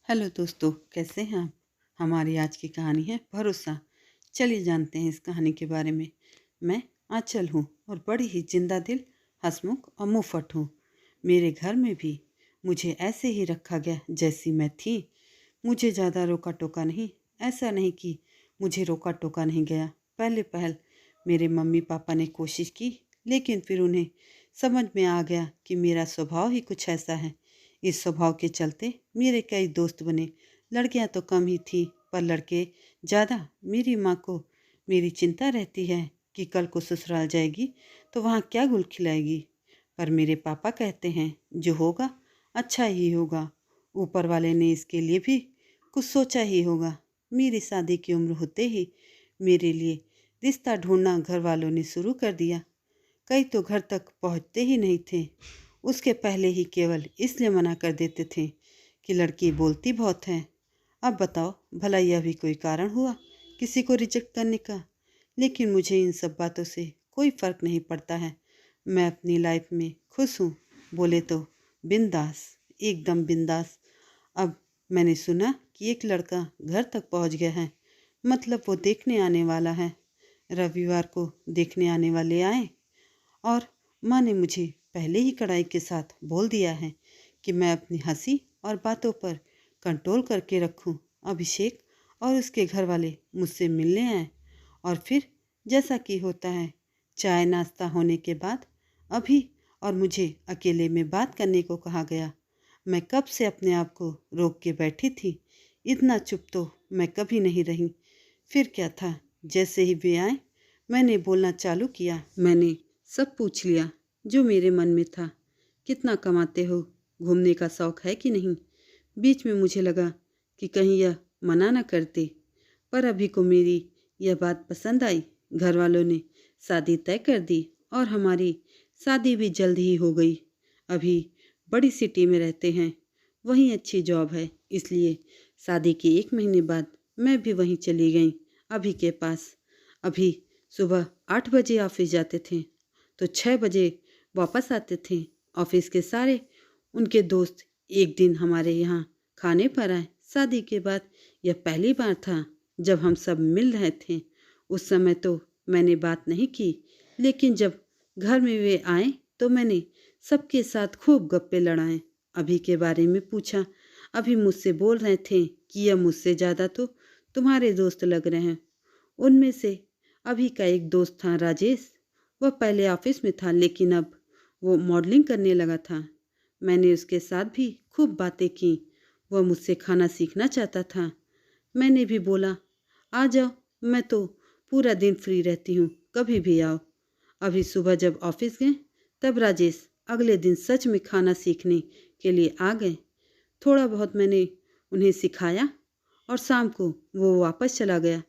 Hello दोस्तों, कैसे हैं आप? हमारी आज की कहानी है भरोसा। चलिए जानते हैं इस कहानी के बारे में। मैं आंचल हूँ और बड़ी ही जिंदा दिल, हंसमुख और मुंहफट हूँ। मेरे घर में भी मुझे ऐसे ही रखा गया जैसी मैं थी। मुझे ज़्यादा रोका टोका नहीं। ऐसा नहीं कि मुझे रोका टोका नहीं गया। पहले पहल मेरे मम्मी पापा ने कोशिश की, लेकिन फिर उन्हें समझ में आ गया कि मेरा स्वभाव ही कुछ ऐसा है। इस स्वभाव के चलते मेरे कई दोस्त बने। लड़कियां तो कम ही थी, पर लड़के ज़्यादा। मेरी माँ को मेरी चिंता रहती है कि कल को ससुराल जाएगी तो वहाँ क्या गुल खिलाएगी। पर मेरे पापा कहते हैं जो होगा अच्छा ही होगा। ऊपर वाले ने इसके लिए भी कुछ सोचा ही होगा। मेरी शादी की उम्र होते ही मेरे लिए रिश्ता ढूंढना घर वालों ने शुरू कर दिया। कई तो घर तक पहुंचते ही नहीं थे। उसके पहले ही केवल इसलिए मना कर देते थे कि लड़की बोलती बहुत है। अब बताओ, भला यह भी कोई कारण हुआ किसी को रिजेक्ट करने का? लेकिन मुझे इन सब बातों से कोई फ़र्क नहीं पड़ता है। मैं अपनी लाइफ में खुश हूँ। बोले तो बिंदास, एकदम बिंदास। अब मैंने सुना कि एक लड़का घर तक पहुँच गया है, मतलब वो देखने आने वाला है। रविवार को देखने आने वाले आए और माँ ने मुझे पहले ही कड़ाई के साथ बोल दिया है कि मैं अपनी हंसी और बातों पर कंट्रोल करके रखूं। अभिषेक और उसके घर वाले मुझसे मिलने आए और फिर जैसा कि होता है, चाय नाश्ता होने के बाद अभी और मुझे अकेले में बात करने को कहा गया। मैं कब से अपने आप को रोक के बैठी थी। इतना चुप तो मैं कभी नहीं रही। फिर क्या था, जैसे ही वे आए मैंने बोलना चालू किया। मैंने सब पूछ लिया जो मेरे मन में था। कितना कमाते हो? घूमने का शौक है कि नहीं? बीच में मुझे लगा कि कहीं यह मना न करते, पर अभी को मेरी यह बात पसंद आई। घर वालों ने शादी तय कर दी और हमारी शादी भी जल्द ही हो गई। अभी बड़ी सिटी में रहते हैं, वहीं अच्छी जॉब है, इसलिए शादी के 1 महीने बाद मैं भी वहीं चली गई, अभी के पास। अभी सुबह 8 बजे ऑफिस जाते थे तो 6 बजे वापस आते थे। ऑफिस के सारे उनके दोस्त एक दिन हमारे यहाँ खाने पर आए। शादी के बाद यह पहली बार था जब हम सब मिल रहे थे। उस समय तो मैंने बात नहीं की, लेकिन जब घर में वे आए तो मैंने सबके साथ खूब गप्पे लड़ाए। अभी के बारे में पूछा। अभी मुझसे बोल रहे थे कि यह मुझसे ज़्यादा तो तुम्हारे दोस्त लग रहे हैं। उनमें से अभी का एक दोस्त था राजेश। वह पहले ऑफिस में था, लेकिन अब वो मॉडलिंग करने लगा था। मैंने उसके साथ भी खूब बातें की। वह मुझसे खाना सीखना चाहता था। मैंने भी बोला आ जाओ, मैं तो पूरा दिन फ्री रहती हूँ, कभी भी आओ। अभी सुबह जब ऑफिस गए तब राजेश अगले दिन सच में खाना सीखने के लिए आ गए। थोड़ा बहुत मैंने उन्हें सिखाया और शाम को वो वापस चला गया।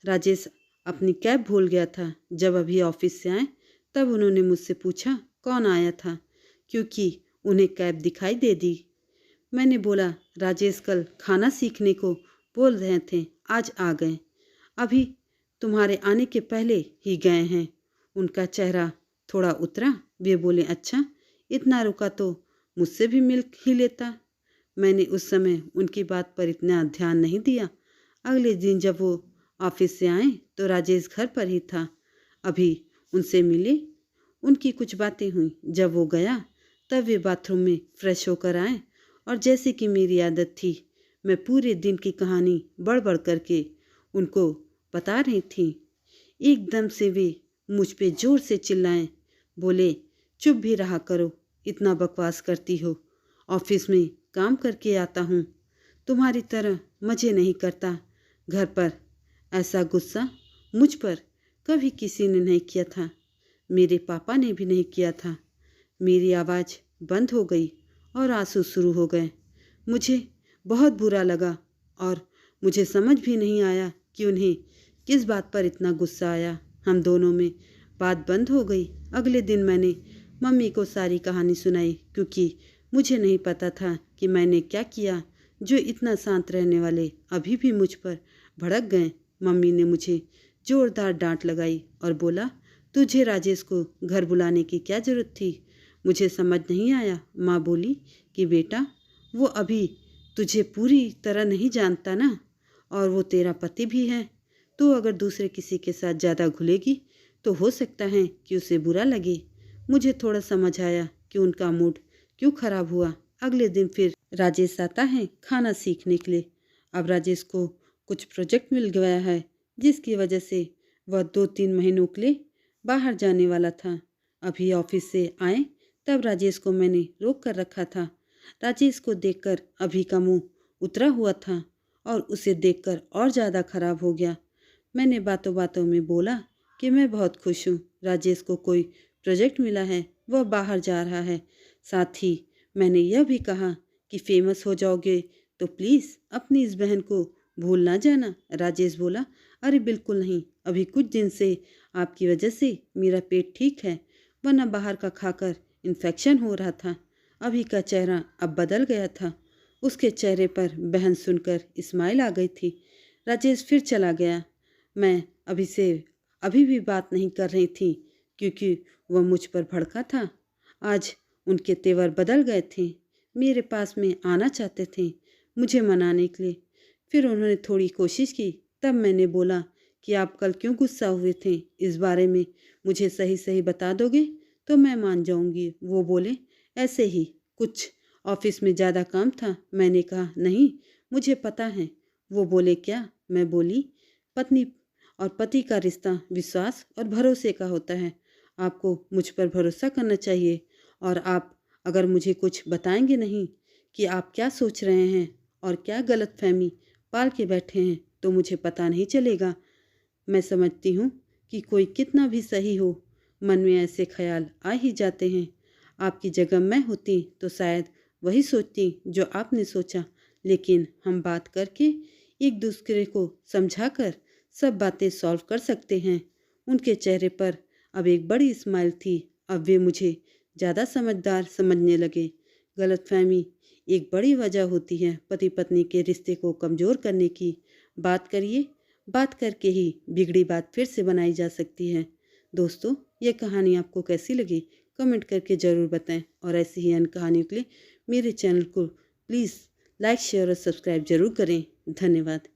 राजेश अपनी कैब भूल गया था। जब अभी ऑफिस से आए तब उन्होंने मुझसे पूछा कौन आया था, क्योंकि उन्हें कैब दिखाई दे दी। मैंने बोला राजेश कल खाना सीखने को बोल रहे थे, आज आ गए। अभी तुम्हारे आने के पहले ही गए हैं। उनका चेहरा थोड़ा उतरा। वे बोले अच्छा, इतना रुका तो मुझसे भी मिल ही लेता। मैंने उस समय उनकी बात पर इतना ध्यान नहीं दिया। अगले दिन जब वो ऑफिस से आए तो राजेश घर पर ही था। अभी उनसे मिले, उनकी कुछ बातें हुई। जब वो गया तब वे बाथरूम में फ्रेश होकर आए और जैसे कि मेरी आदत थी, मैं पूरे दिन की कहानी बड़बड़ करके उनको बता रही थी। एकदम से वे मुझ पे जोर से चिल्लाए। बोले चुप भी रहा करो, इतना बकवास करती हो। ऑफिस में काम करके आता हूँ, तुम्हारी तरह मज़े नहीं करता। घर पर ऐसा गुस्सा मुझ पर कभी किसी ने नहीं किया था। मेरे पापा ने भी नहीं किया था। मेरी आवाज़ बंद हो गई और आंसू शुरू हो गए। मुझे बहुत बुरा लगा और मुझे समझ भी नहीं आया कि उन्हें किस बात पर इतना गुस्सा आया। हम दोनों में बात बंद हो गई। अगले दिन मैंने मम्मी को सारी कहानी सुनाई, क्योंकि मुझे नहीं पता था कि मैंने क्या किया जो इतना शांत रहने वाले अभी भी मुझ पर भड़क गए। मम्मी ने मुझे जोरदार डांट लगाई और बोला तुझे राजेश को घर बुलाने की क्या ज़रूरत थी? मुझे समझ नहीं आया। माँ बोली कि बेटा वो अभी तुझे पूरी तरह नहीं जानता ना, और वो तेरा पति भी है। तो अगर दूसरे किसी के साथ ज़्यादा घुलेगी तो हो सकता है कि उसे बुरा लगे। मुझे थोड़ा समझ आया कि उनका मूड क्यों खराब हुआ। अगले दिन फिर राजेश आता है खाना सीखने के लिए। अब राजेश को कुछ प्रोजेक्ट मिल गया है, जिसकी वजह से वह 2-3 महीनों के लिए बाहर जाने वाला था। अभी ऑफिस से आए तब राजेश को मैंने रोक कर रखा था। राजेश को देखकर अभी का मुंह उतरा हुआ था और उसे देखकर और ज़्यादा खराब हो गया। मैंने बातों बातों में बोला कि मैं बहुत खुश हूँ, राजेश को कोई प्रोजेक्ट मिला है, वह बाहर जा रहा है। साथ ही मैंने यह भी कहा कि फेमस हो जाओगे तो प्लीज़ अपनी इस बहन को भूल ना जाना। राजेश बोला, अरे बिल्कुल नहीं, अभी कुछ दिन से आपकी वजह से मेरा पेट ठीक है, वरना बाहर का खाकर इन्फेक्शन हो रहा था। अभी का चेहरा अब बदल गया था। उसके चेहरे पर बहन सुनकर स्माइल आ गई थी। राजेश फिर चला गया। मैं अभी से अभी भी बात नहीं कर रही थी क्योंकि वह मुझ पर भड़का था। आज उनके तेवर बदल गए थे। मेरे पास में आना चाहते थे मुझे मनाने के लिए। फिर उन्होंने थोड़ी कोशिश की। तब मैंने बोला कि आप कल क्यों गुस्सा हुए थे, इस बारे में मुझे सही सही बता दोगे तो मैं मान जाऊंगी। वो बोले, ऐसे ही कुछ ऑफिस में ज़्यादा काम था। मैंने कहा नहीं, मुझे पता है। वो बोले क्या? मैं बोली, पत्नी और पति का रिश्ता विश्वास और भरोसे का होता है। आपको मुझ पर भरोसा करना चाहिए, और आप अगर मुझे कुछ बताएंगे नहीं कि आप क्या सोच रहे हैं और क्या गलतफहमी पाल के बैठे हैं तो मुझे पता नहीं चलेगा। मैं समझती हूँ कि कोई कितना भी सही हो, मन में ऐसे ख्याल आ ही जाते हैं। आपकी जगह मैं होती तो शायद वही सोचती जो आपने सोचा, लेकिन हम बात करके एक दूसरे को समझाकर सब बातें सॉल्व कर सकते हैं। उनके चेहरे पर अब एक बड़ी स्माइल थी। अब वे मुझे ज़्यादा समझदार समझने लगे। गलतफहमी एक बड़ी वजह होती है पति पत्नी के रिश्ते को कमज़ोर करने की। बात करिए, बात करके ही बिगड़ी बात फिर से बनाई जा सकती है। दोस्तों, ये कहानी आपको कैसी लगी कमेंट करके ज़रूर बताएं, और ऐसी ही अन्य कहानियों के लिए मेरे चैनल को प्लीज़ लाइक शेयर और सब्सक्राइब ज़रूर करें। धन्यवाद।